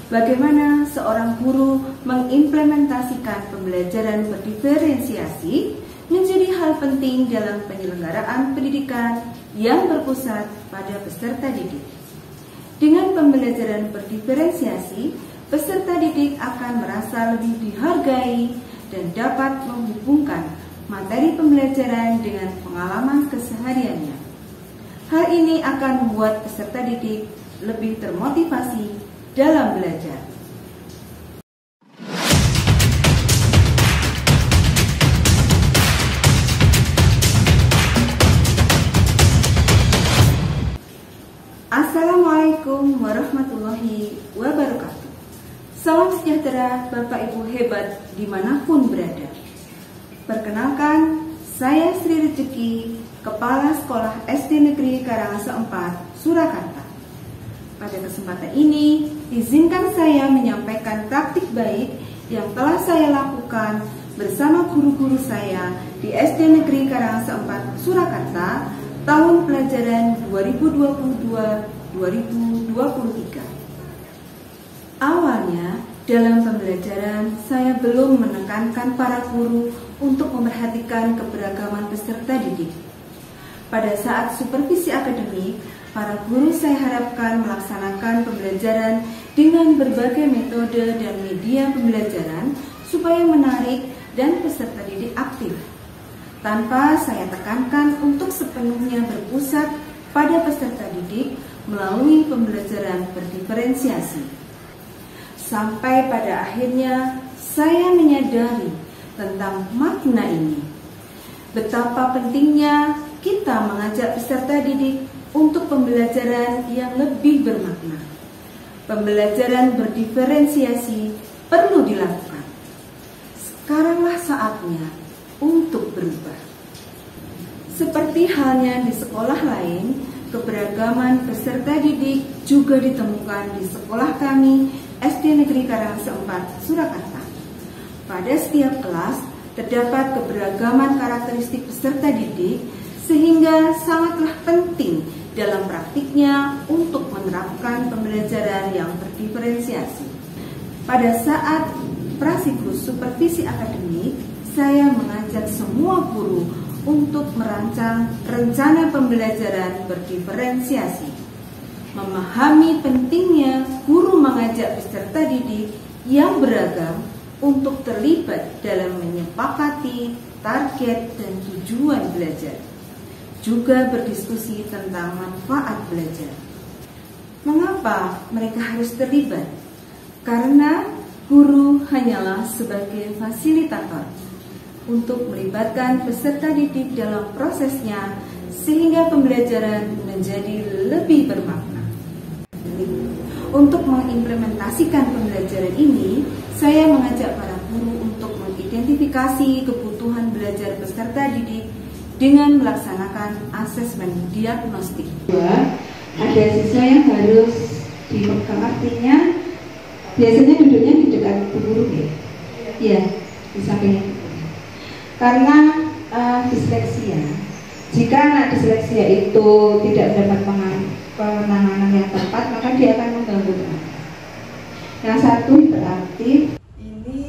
bagaimana seorang guru mengimplementasikan pembelajaran berdiferensiasi menjadi hal penting dalam penyelenggaraan pendidikan yang berpusat pada peserta didik. Dengan pembelajaran berdiferensiasi, peserta didik akan merasa lebih dihargai dan dapat menghubungkan materi pembelajaran dengan pengalaman kesehariannya. Hal ini akan membuat peserta didik lebih termotivasi dalam belajar. Assalamualaikum warahmatullahi wabarakatuh. Salam sejahtera Bapak Ibu hebat dimanapun berada. Perkenalkan, saya Sri Rezeki, Kepala Sekolah SD Negeri Karangasem 4, Surakarta. Pada kesempatan ini, izinkan saya menyampaikan praktik baik yang telah saya lakukan bersama guru-guru saya di SD Negeri Karangasem 4, Surakarta tahun pelajaran 2022-2023. Awalnya, dalam pembelajaran, saya belum menekankan para guru untuk memperhatikan keberagaman peserta didik. Pada saat supervisi akademik, para guru saya harapkan melaksanakan pembelajaran dengan berbagai metode dan media pembelajaran supaya menarik dan peserta didik aktif, tanpa saya tekankan untuk sepenuhnya berpusat pada peserta didik melalui pembelajaran berdiferensiasi. Sampai pada akhirnya saya menyadari tentang makna ini. Betapa pentingnya kita mengajak peserta didik untuk pembelajaran yang lebih bermakna. Pembelajaran berdiferensiasi perlu dilakukan. Sekaranglah saatnya untuk berubah. Seperti halnya di sekolah lain, keberagaman peserta didik juga ditemukan di sekolah kami SD Negeri Karangasem 4, Surakarta. Pada setiap kelas terdapat keberagaman karakteristik peserta didik sehingga sangatlah penting dalam praktiknya untuk menerapkan pembelajaran yang berdiferensiasi. Pada saat prasiklus supervisi akademik, saya mengajak semua guru untuk merancang rencana pembelajaran berdiferensiasi. Memahami pentingnya guru mengajak peserta didik yang beragam untuk terlibat dalam menyepakati target dan tujuan belajar. Juga berdiskusi tentang manfaat belajar. Mengapa mereka harus terlibat? Karena guru hanyalah sebagai fasilitator untuk melibatkan peserta didik dalam prosesnya sehingga pembelajaran menjadi lebih bermakna. Untuk mengimplementasikan pembelajaran ini, saya mengajak para guru untuk mengidentifikasi kebutuhan belajar peserta didik dengan melaksanakan asesmen diagnostik. Ada siswa yang harus dipegang, artinya biasanya duduknya di dekat guru ya? Iya, di samping. Karena disleksia, jika anak disleksia itu tidak mendapat penanganan yang tepat, maka dia akan mengganggu. Yang satu hiperaktif. Ini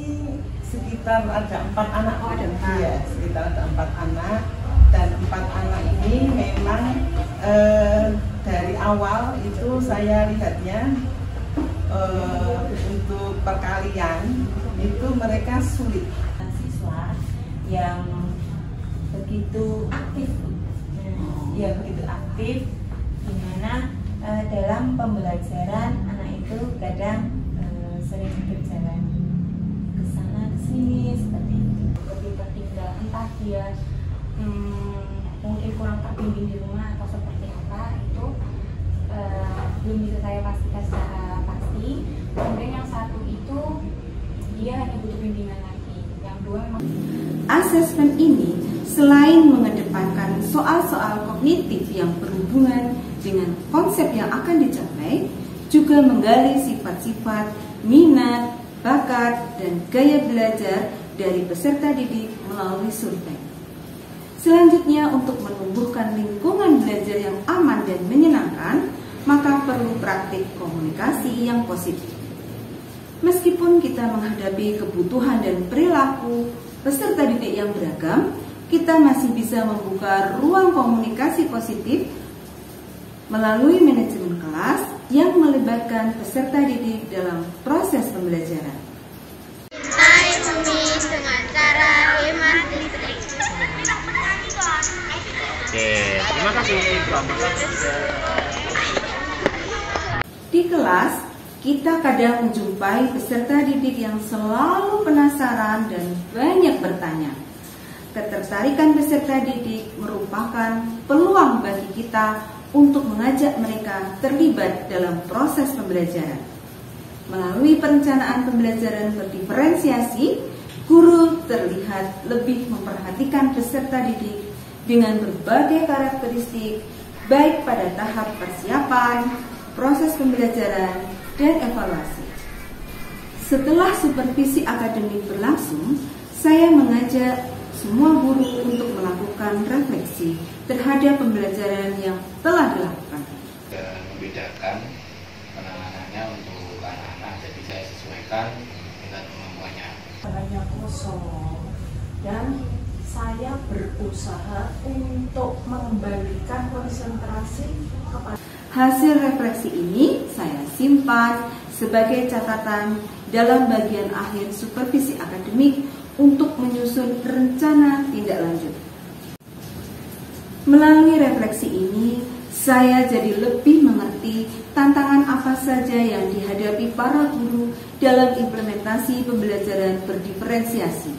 sekitar ada 4 anak. Oh, ada 4. Ya, sekitar ada 4 anak. Dan 4 anak ini memang dari awal itu saya lihatnya untuk perkalian itu mereka sulit. Siswa yang begitu aktif, di mana dalam pembelajaran anak itu kadang sering berjalan ke sana ke sini seperti itu, lebih tertinggal, entah dia mungkin kurang terbimbing di rumah atau seperti apa, itu belum bisa saya pastikan secara pasti. Kemudian yang satu itu dia hanya butuh bimbingan lagi, yang dua memang. Asesmen ini selain mengedepankan soal-soal kognitif yang berhubungan dengan konsep yang akan dicapai, juga menggali sifat-sifat, minat, bakat, dan gaya belajar dari peserta didik melalui survei. Selanjutnya, untuk menumbuhkan lingkungan belajar yang aman dan menyenangkan, maka perlu praktik komunikasi yang positif. Meskipun kita menghadapi kebutuhan dan perilaku peserta didik yang beragam, kita masih bisa membuka ruang komunikasi positif melalui manajemen kelas yang melibatkan peserta didik dalam proses pembelajaran. Air bumi dengan cara hemat listrik. Oke, terima kasih. Di kelas, kita kadang menjumpai peserta didik yang selalu penasaran dan banyak bertanya. Ketertarikan peserta didik merupakan peluang bagi kita untuk mengajak mereka terlibat dalam proses pembelajaran. Melalui perencanaan pembelajaran berdiferensiasi, guru terlihat lebih memperhatikan peserta didik dengan berbagai karakteristik, baik pada tahap persiapan, proses pembelajaran, dan evaluasi. Setelah supervisi akademik berlangsung, saya mengajak semua guru untuk melakukan refleksi terhadap pembelajaran yang telah dilakukan. Dan membedakan penanganannya untuk anak-anak, jadi saya sesuaikan dengan kemampuannya. Hanya kosong dan saya berusaha untuk mengembalikan konsentrasi kepada Hasil refleksi ini saya simpan sebagai catatan dalam bagian akhir supervisi akademik untuk menyusun rencana tindak lanjut. Melalui refleksi ini, saya jadi lebih mengerti tantangan apa saja yang dihadapi para guru dalam implementasi pembelajaran berdiferensiasi.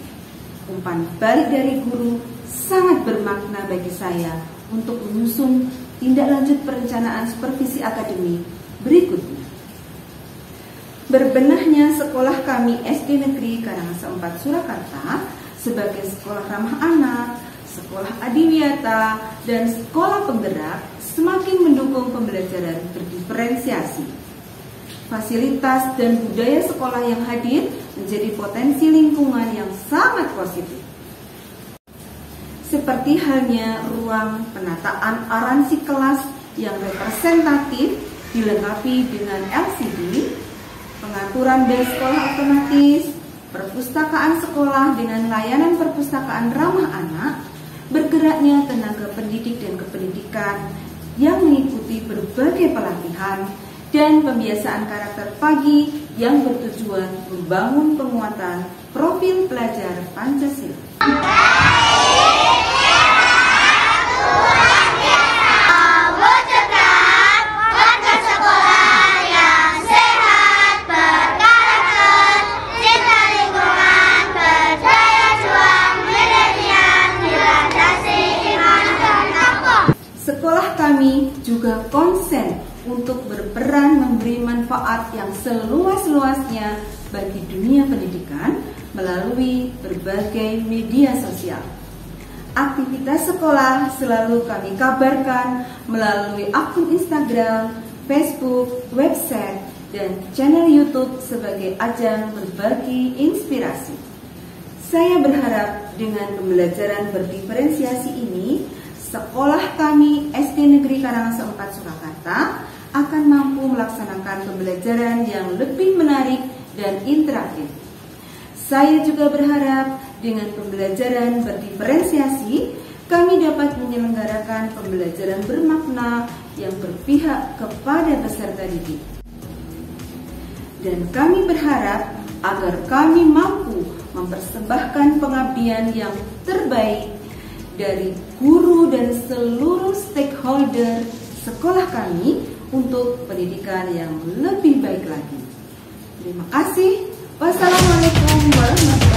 Umpan balik dari guru sangat bermakna bagi saya untuk menyusun tindak lanjut perencanaan supervisi akademik berikutnya. Berbenahnya sekolah kami SD Negeri Karangasem 4 Surakarta sebagai sekolah ramah anak, sekolah adiwiyata, dan sekolah penggerak semakin mendukung pembelajaran berdiferensiasi. Fasilitas dan budaya sekolah yang hadir menjadi potensi lingkungan yang sangat positif. Seperti halnya ruang penataan aransi kelas yang representatif dilengkapi dengan LCD, pengaturan bel sekolah otomatis, perpustakaan sekolah dengan layanan perpustakaan ramah anak, bergeraknya tenaga pendidik dan kependidikan yang mengikuti berbagai pelatihan, dan pembiasaan karakter pagi yang bertujuan membangun penguatan profil pelajar Pancasila. Sekolah kami juga konsen untuk berperan memberi manfaat yang seluas-luasnya bagi dunia pendidikan melalui berbagai media sosial. Aktivitas sekolah selalu kami kabarkan melalui akun Instagram, Facebook, website, dan channel YouTube sebagai ajang berbagi inspirasi. Saya berharap dengan pembelajaran berdiferensiasi ini, sekolah kami SD Negeri Karangasem 4 Surakarta akan mampu melaksanakan pembelajaran yang lebih menarik dan interaktif. Saya juga berharap dengan pembelajaran berdiferensiasi, kami dapat menyelenggarakan pembelajaran bermakna yang berpihak kepada peserta didik. Dan kami berharap agar kami mampu mempersembahkan pengabdian yang terbaik dari guru dan seluruh stakeholder sekolah kami untuk pendidikan yang lebih baik lagi. Terima kasih. Wassalamualaikum warahmatullahi wabarakatuh.